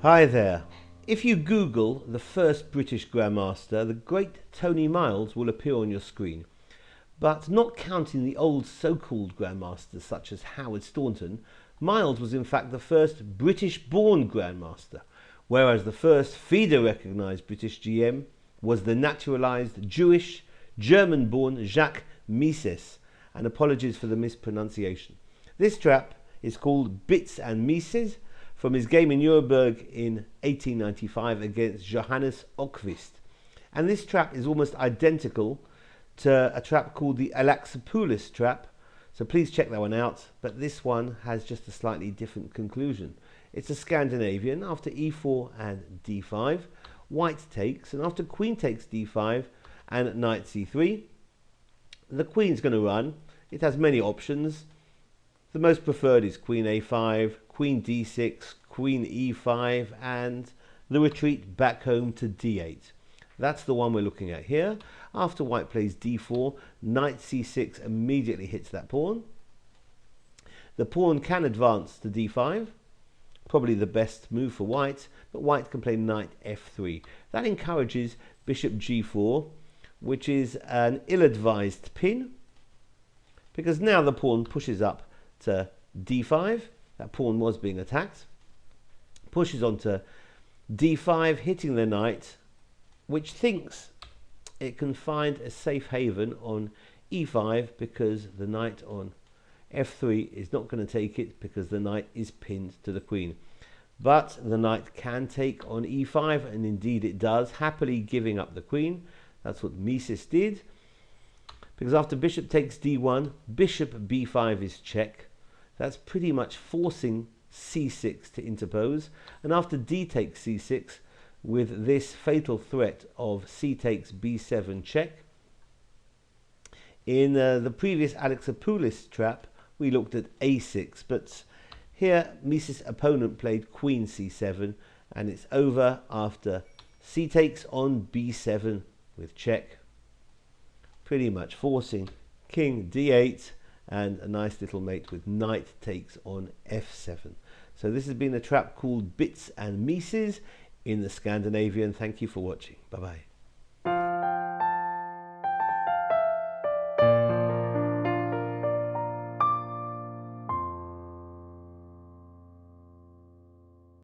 Hi there. If you Google the first British Grandmaster, the great Tony Miles will appear on your screen. But not counting the old so-called Grandmasters such as Howard Staunton, Miles was in fact the first British-born Grandmaster, whereas the first FIDE-recognised British GM was the naturalised Jewish, German-born Jacques Mieses, and apologies for the mispronunciation. This trap is called Bits and Mieses, from his game in Nuremberg in 1895 against Johannes Oquist. And this trap is almost identical to a trap called the Alaxopoulos trap, so please check that one out, but this one has just a slightly different conclusion. It's a Scandinavian. After e4 and d5, white takes, and after queen takes d5 and knight c3, the queen's going to run. It has many options. The most preferred is queen a5, queen d6, queen e5, and the retreat back home to d8. That's the one we're looking at here. After white plays d4, knight c6 immediately hits that pawn. The pawn can advance to d5, probably the best move for white, but white can play knight f3. That encourages bishop g4, which is an ill-advised pin, because now the pawn pushes up to d5. That pawn was being attacked. Pushes on to d5, hitting the knight, which thinks it can find a safe haven on e5 because the knight on f3 is not going to take it because the knight is pinned to the queen. But the knight can take on e5, and indeed it does, happily giving up the queen. That's what Mieses did, because after bishop takes d1, bishop b5 is check. That's pretty much forcing c6 to interpose, and after d takes c6, with this fatal threat of c takes b7 check. In the previous Alaxopoulos trap, we looked at a6, but here Mieses' opponent played queen c7, and it's over after c takes on b7 with check, pretty much forcing king d8, and a nice little mate with knight takes on f7. So this has been a trap called Bits and Mieses in the Scandinavian. Thank you for watching. Bye bye.